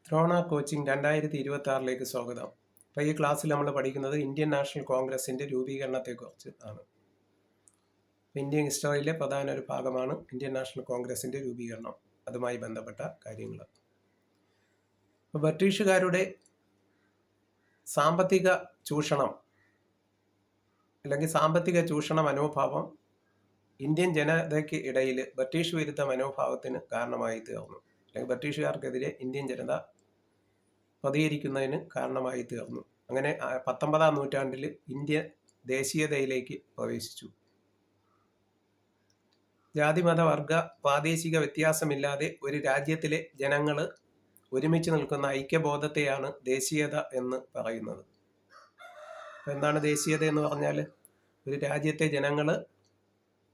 Drona coaching 2026 സ്വാഗതം. അപ്പോൾ ഈ ക്ലാസ്സിൽ നമ്മൾ പഠിക്കുന്നത് ഇന്ത്യൻ നാഷണൽ കോൺഗ്രസിൻ്റെ രൂപീകരണത്തെക്കുറിച്ച് ആണ്. ഇന്ത്യൻ ഹിസ്റ്ററിയിലെ പ്രധാന ഒരു ഭാഗമാണ് ഇന്ത്യൻ നാഷണൽ കോൺഗ്രസിൻ്റെ രൂപീകരണം, അതുമായി ബന്ധപ്പെട്ട കാര്യങ്ങൾ. അപ്പോൾ ബ്രിട്ടീഷുകാരുടെ സാമ്പത്തിക ചൂഷണം അല്ലെങ്കിൽ സാമ്പത്തിക ചൂഷണ മനോഭാവം ഇന്ത്യൻ ജനതയ്ക്ക് ഇടയിൽ ബ്രിട്ടീഷ് വിരുദ്ധ മനോഭാവത്തിന് കാരണമായി തീർന്നു. അല്ലെങ്കിൽ ബ്രിട്ടീഷുകാർക്കെതിരെ ഇന്ത്യൻ ജനത പ്രതികരിക്കുന്നതിന് കാരണമായി തീർന്നു. അങ്ങനെ 19-ാം നൂറ്റാണ്ടിൽ ഇന്ത്യ ദേശീയതയിലേക്ക് പ്രവേശിച്ചു. ജാതി മത വർഗ പ്രാദേശിക വ്യത്യാസമില്ലാതെ ഒരു രാജ്യത്തിലെ ജനങ്ങൾ ഒരുമിച്ച് നിൽക്കുന്ന ഐക്യബോധത്തെയാണ് ദേശീയത എന്ന് പറയുന്നത്. എന്താണ് ദേശീയത എന്ന് പറഞ്ഞാൽ? ഒരു രാജ്യത്തെ ജനങ്ങൾ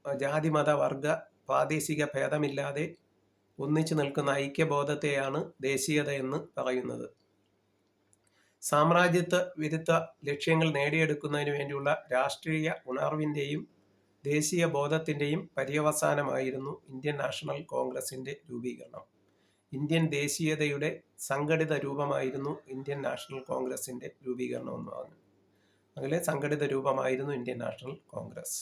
ജാതി മത വർഗ പ്രാദേശിക ഭേദമില്ലാതെ ഒന്നിച്ചു നിൽക്കുന്ന ഐക്യബോധത്തെയാണ് ദേശീയത എന്ന് പറയുന്നത്. സാമ്രാജ്യത്വ വിരുദ്ധ ലക്ഷ്യങ്ങൾ നേടിയെടുക്കുന്നതിന് വേണ്ടിയുള്ള രാഷ്ട്രീയ ഉണർവിൻ്റെയും ദേശീയ ബോധത്തിൻ്റെയും പര്യവസാനമായിരുന്നു ഇന്ത്യൻ നാഷണൽ കോൺഗ്രസിൻ്റെ രൂപീകരണം. ഇന്ത്യൻ ദേശീയതയുടെ സംഘടിത രൂപമായിരുന്നു ഇന്ത്യൻ നാഷണൽ കോൺഗ്രസിൻ്റെ രൂപീകരണം എന്ന് പറഞ്ഞു. അങ്ങനെ സംഘടിത രൂപമായിരുന്നു ഇന്ത്യൻ നാഷണൽ കോൺഗ്രസ്.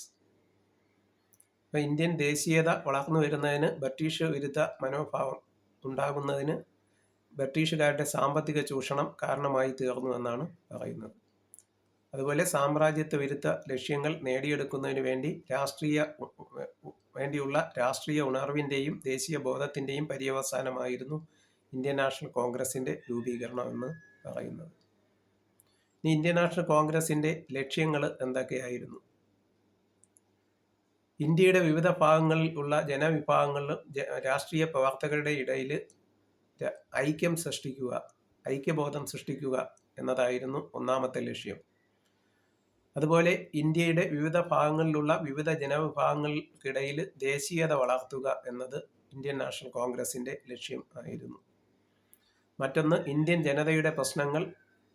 അപ്പോൾ ഇന്ത്യൻ ദേശീയത വളർന്നു വരുന്നതിന് ബ്രിട്ടീഷ് വിരുദ്ധ മനോഭാവം ഉണ്ടാകുന്നതിന് ബ്രിട്ടീഷുകാരുടെ സാമ്പത്തിക ചൂഷണം കാരണമായി തീർന്നു എന്നാണ് പറയുന്നത്. അതുപോലെ സാമ്രാജ്യത്വ വിരുദ്ധ ലക്ഷ്യങ്ങൾ നേടിയെടുക്കുന്നതിന് വേണ്ടിയുള്ള രാഷ്ട്രീയ ഉണർവിൻ്റെയും ദേശീയ ബോധത്തിൻ്റെയും പര്യവസാനമായിരുന്നു ഇന്ത്യൻ നാഷണൽ കോൺഗ്രസിൻ്റെ രൂപീകരണം എന്ന് പറയുന്നത്. ഇനി ഇന്ത്യൻ നാഷണൽ കോൺഗ്രസിൻ്റെ ലക്ഷ്യങ്ങൾ എന്തൊക്കെയായിരുന്നു? ഇന്ത്യയുടെ വിവിധ ഭാഗങ്ങളിൽ ഉള്ള ജനവിഭാഗങ്ങളിലും രാഷ്ട്രീയ പ്രവർത്തകരുടെ ഇടയിൽ ഐക്യം സൃഷ്ടിക്കുക, ഐക്യബോധം സൃഷ്ടിക്കുക എന്നതായിരുന്നു ഒന്നാമത്തെ ലക്ഷ്യം. അതുപോലെ ഇന്ത്യയുടെ വിവിധ ഭാഗങ്ങളിലുള്ള വിവിധ ജനവിഭാഗങ്ങൾക്കിടയിൽ ദേശീയത വളർത്തുക എന്നത് ഇന്ത്യൻ നാഷണൽ കോൺഗ്രസിൻ്റെ ലക്ഷ്യം ആയിരുന്നു. മറ്റൊന്ന്, ഇന്ത്യൻ ജനതയുടെ പ്രശ്നങ്ങൾ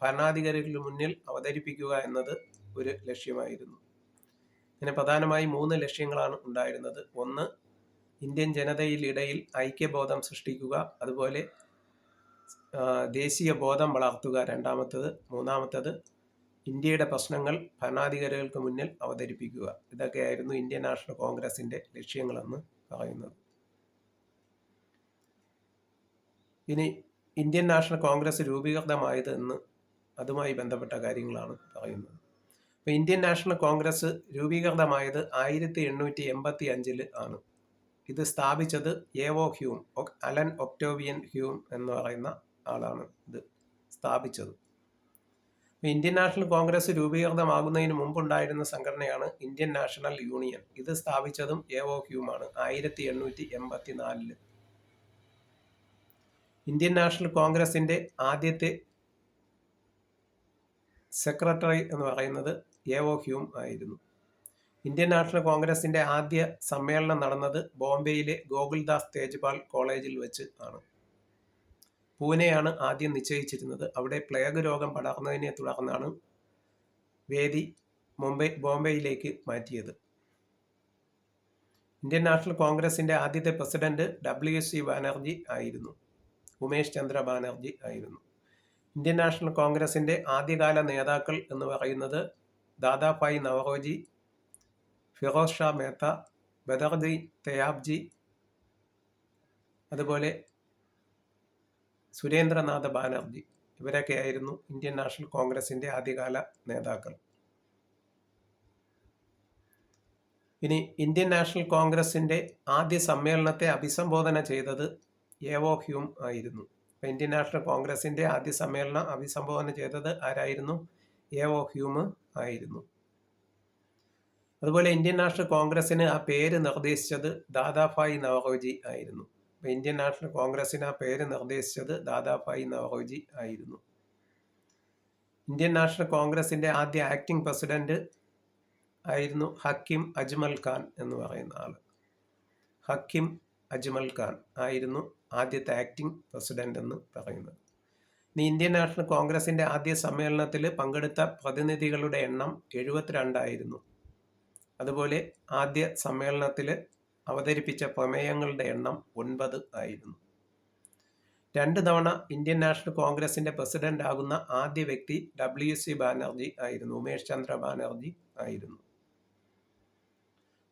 ഭരണാധികാരികളുടെ മുന്നിൽ അവതരിപ്പിക്കുക എന്നത് ഒരു ലക്ഷ്യമായിരുന്നു. ഇങ്ങനെ പ്രധാനമായി 3 ലക്ഷ്യങ്ങളാണ് ഉണ്ടായിരുന്നത്. ഒന്ന്, ഇന്ത്യൻ ജനതയിലിടയിൽ ഐക്യബോധം സൃഷ്ടിക്കുക, അതുപോലെ ദേശീയ ബോധം വളർത്തുക രണ്ടാമത്തത്, മൂന്നാമത്തത് ഇന്ത്യയുടെ പ്രശ്നങ്ങൾ ഭരണാധികാരികൾക്ക് മുന്നിൽ അവതരിപ്പിക്കുക. ഇതൊക്കെയായിരുന്നു ഇന്ത്യൻ നാഷണൽ കോൺഗ്രസിൻ്റെ ലക്ഷ്യങ്ങളെന്ന് പറയുന്നത്. ഇനി ഇന്ത്യൻ നാഷണൽ കോൺഗ്രസ് രൂപീകൃതമായത് എന്ന് അതുമായി ബന്ധപ്പെട്ട കാര്യങ്ങളാണ് പറയുന്നത്. അപ്പോൾ ഇന്ത്യൻ നാഷണൽ കോൺഗ്രസ് രൂപീകൃതമായത് 1885 ആണ്. ഇത് സ്ഥാപിച്ചത് എവോ ഹ്യൂം, അലൻ ഒക്ടോവിയൻ ഹ്യൂം എന്ന് പറയുന്ന ആളാണ് ഇത് സ്ഥാപിച്ചത്. ഇന്ത്യൻ നാഷണൽ കോൺഗ്രസ് രൂപീകൃതമാകുന്നതിന് മുമ്പുണ്ടായിരുന്ന സംഘടനയാണ് ഇന്ത്യൻ നാഷണൽ യൂണിയൻ. ഇത് സ്ഥാപിച്ചതും എവോ ഹ്യൂമാണ് 1884. ഇന്ത്യൻ നാഷണൽ കോൺഗ്രസിൻ്റെ ആദ്യത്തെ സെക്രട്ടറി എന്ന് പറയുന്നത് എവോ ഹ്യൂം ആയിരുന്നു. ഇന്ത്യൻ നാഷണൽ കോൺഗ്രസിൻ്റെ ആദ്യ സമ്മേളനം നടന്നത് ബോംബെയിലെ ഗോകുൽദാസ് തേജ്പാൽ കോളേജിൽ വെച്ച് ആണ്. പൂനെയാണ് ആദ്യം നിശ്ചയിച്ചിരുന്നത്. അവിടെ പ്ലേഗ് രോഗം പടർന്നതിനെ തുടർന്നാണ് വേദി ബോംബെയിലേക്ക് മാറ്റിയത്. ഇന്ത്യൻ നാഷണൽ കോൺഗ്രസിൻ്റെ ആദ്യത്തെ പ്രസിഡന്റ് WC ബാനർജി ആയിരുന്നു, ഉമേഷ് ചന്ദ്ര ബാനർജി ആയിരുന്നു. ഇന്ത്യൻ നാഷണൽ കോൺഗ്രസിൻ്റെ ആദ്യകാല നേതാക്കൾ എന്ന് പറയുന്നത് ദാദാഭായ് നവറോജി, ഫിറോസ് ഷാ മേത്ത, ബദർജി തയാബ്ജി, അതുപോലെ സുരേന്ദ്രനാഥ ബാനർജി, ഇവരൊക്കെയായിരുന്നു ഇന്ത്യൻ നാഷണൽ കോൺഗ്രസിൻ്റെ ആദ്യകാല നേതാക്കൾ. ഇനി ഇന്ത്യൻ നാഷണൽ കോൺഗ്രസിൻ്റെ ആദ്യ സമ്മേളനത്തെ അഭിസംബോധന ചെയ്തത് എവോ ഹ്യൂം ആയിരുന്നു. അപ്പോൾ ഇന്ത്യൻ നാഷണൽ കോൺഗ്രസിൻ്റെ ആദ്യ സമ്മേളനം അഭിസംബോധന ചെയ്തത് ആരായിരുന്നു? എവോ ഹ്യൂം ആയിരുന്നു. അതുപോലെ ഇന്ത്യൻ നാഷണൽ കോൺഗ്രസിന് ആ പേര് നിർദ്ദേശിച്ചത് ദാദാഭായ് നവറോജി ആയിരുന്നു. അപ്പോൾ ഇന്ത്യൻ നാഷണൽ കോൺഗ്രസിന് ആ പേര് നിർദ്ദേശിച്ചത് ദാദാഭായ് നവറോജി ആയിരുന്നു. ഇന്ത്യൻ നാഷണൽ കോൺഗ്രസിൻ്റെ ആദ്യ ആക്ടിംഗ് പ്രസിഡന്റ് ആയിരുന്നു ഹക്കിം അജ്മൽ ഖാൻ എന്ന് പറയുന്ന ആൾ. ഹക്കിം അജ്മൽ ഖാൻ ആയിരുന്നു ആദ്യത്തെ ആക്ടിംഗ് പ്രസിഡന്റ് എന്ന് പറയുന്നത്. ഇനി ഇന്ത്യൻ നാഷണൽ കോൺഗ്രസിൻ്റെ ആദ്യ സമ്മേളനത്തിൽ പങ്കെടുത്ത പ്രതിനിധികളുടെ എണ്ണം 72 ആയിരുന്നു. അതുപോലെ ആദ്യ സമ്മേളനത്തിൽ അവതരിപ്പിച്ച പ്രമേയങ്ങളുടെ എണ്ണം 9 ആയിരുന്നു. 2 തവണ ഇന്ത്യൻ നാഷണൽ കോൺഗ്രസിന്റെ പ്രസിഡന്റ് ആകുന്ന ആദ്യ വ്യക്തി WC ബാനർജി ആയിരുന്നു. ഉമേഷ് ചന്ദ്ര ബാനർജി ആയിരുന്നു.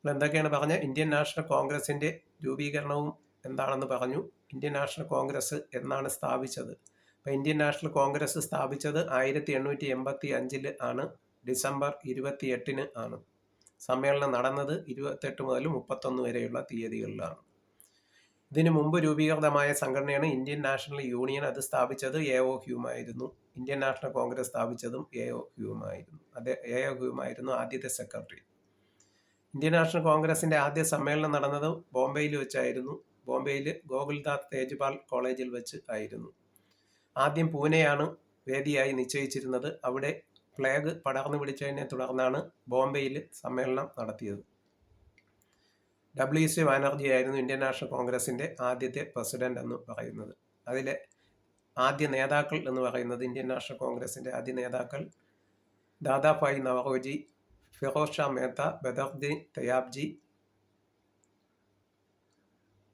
എന്തൊക്കെയാണ് പറഞ്ഞ ഇന്ത്യൻ നാഷണൽ കോൺഗ്രസിന്റെ രൂപീകരണവും എന്താണെന്ന് പറഞ്ഞു. ഇന്ത്യൻ നാഷണൽ കോൺഗ്രസ് എന്നാണ് സ്ഥാപിച്ചത്? അപ്പോൾ ഇന്ത്യൻ നാഷണൽ കോൺഗ്രസ് സ്ഥാപിച്ചത് 1885 ആണ്. ഡിസംബർ 28 ആണ്. സമ്മേളനം നടന്നത് 28 മുതൽ 31 വരെയുള്ള തീയതികളിലാണ്. ഇതിനു മുമ്പ് രൂപീകൃതമായ സംഘടനയാണ് ഇന്ത്യൻ നാഷണൽ യൂണിയൻ. അത് സ്ഥാപിച്ചത് AO ഹ്യൂം ആയിരുന്നു. ഇന്ത്യൻ നാഷണൽ കോൺഗ്രസ് സ്ഥാപിച്ചതും AO ഹ്യൂം ആയിരുന്നു. AO ഹ്യൂം ആയിരുന്നു ആദ്യത്തെ സെക്രട്ടറി. ഇന്ത്യൻ നാഷണൽ കോൺഗ്രസിന്റെ ആദ്യ സമ്മേളനം നടന്നത് ബോംബെയിൽ വെച്ചായിരുന്നു. ബോംബെയിൽ ഗോകുൽദാസ് തേജ്പാൽ കോളേജിൽ വെച്ച് ആയിരുന്നു. ആദ്യം പൂനെയാണ് വേദിയായി നിശ്ചയിച്ചിരുന്നത്. അവിടെ പ്ലേഗ് പടർന്നു പിടിച്ചതിനെ തുടർന്നാണ് ബോംബെയിൽ സമ്മേളനം നടത്തിയത്. WC ബാനർജി ആയിരുന്നു ഇന്ത്യൻ നാഷണൽ കോൺഗ്രസിന്റെ ആദ്യത്തെ പ്രസിഡന്റ് എന്ന് പറയുന്നത്. അതിലെ ആദ്യ നേതാക്കൾ എന്ന് പറയുന്നത് ഇന്ത്യൻ നാഷണൽ കോൺഗ്രസിന്റെ ആദ്യ നേതാക്കൾ ദാദാഭായ് നവറോജി, ഫിറോസ് ഷാ മേത്ത, ബദറുദ്ദീൻ തയാബ്ജി,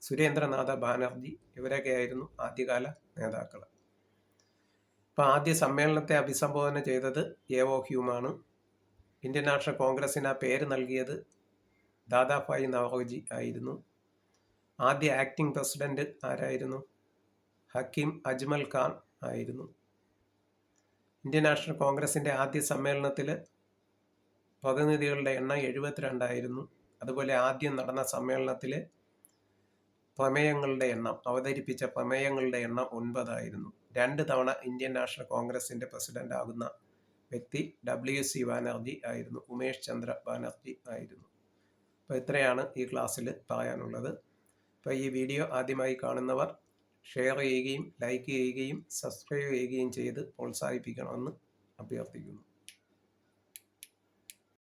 സുരേന്ദ്രനാഥ ബാനർജി ഇവരൊക്കെയായിരുന്നു ആദ്യകാല നേതാക്കൾ. അപ്പോൾ ആദ്യ സമ്മേളനത്തെ അഭിസംബോധന ചെയ്തത് AO ഹ്യൂമാണ്. ഇന്ത്യൻ നാഷണൽ കോൺഗ്രസിന് ആ പേര് നൽകിയത് ദാദാഭായ് നവറോജി ആയിരുന്നു. ആദ്യ ആക്ടിംഗ് പ്രസിഡന്റ് ആരായിരുന്നു? ഹക്കീം അജ്മൽ ഖാൻ ആയിരുന്നു. ഇന്ത്യൻ നാഷണൽ കോൺഗ്രസിന്റെ ആദ്യ സമ്മേളനത്തിൽ പ്രതിനിധികളുടെ എണ്ണം 72 ആയിരുന്നു. അതുപോലെ ആദ്യം നടന്ന സമ്മേളനത്തിൽ പ്രമേയങ്ങളുടെ എണ്ണം, അവതരിപ്പിച്ച പ്രമേയങ്ങളുടെ എണ്ണം 9 ആയിരുന്നു. 2 തവണ ഇന്ത്യൻ നാഷണൽ കോൺഗ്രസിന്റെ പ്രസിഡന്റ് ആകുന്ന വ്യക്തി WC ബാനർജി ആയിരുന്നു. ഉമേഷ് ചന്ദ്ര ബാനർജി ആയിരുന്നു. അപ്പോൾ ഇത്രയാണ് ഈ ക്ലാസ്സിൽ പറയാനുള്ളത്. അപ്പോൾ ഈ വീഡിയോ ആദ്യമായി കാണുന്നവർ ഷെയർ ചെയ്യുകയും ലൈക്ക് ചെയ്യുകയും സബ്സ്ക്രൈബ് ചെയ്യുകയും ചെയ്ത് പ്രോത്സാഹിപ്പിക്കണമെന്ന് അഭ്യർത്ഥിക്കുന്നു.